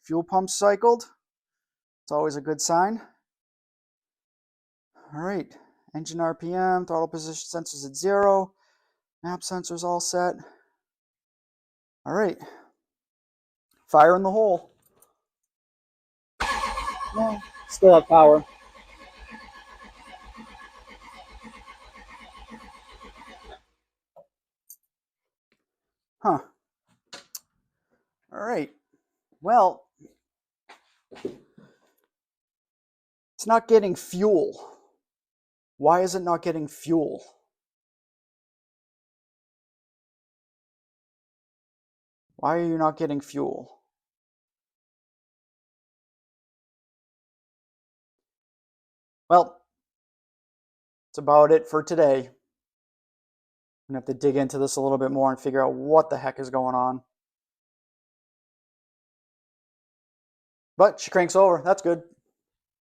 Fuel pump cycled. It's always a good sign. All right, engine RPM, throttle position sensors at 0. Map sensors all set. All right, fire in the hole. No, still have power. Huh. All right. Well, it's not getting fuel. Why is it not getting fuel? Why are you not getting fuel? Well, that's about it for today. I'm gonna have to dig into this a little bit more and figure out what the heck is going on. But she cranks over. That's good.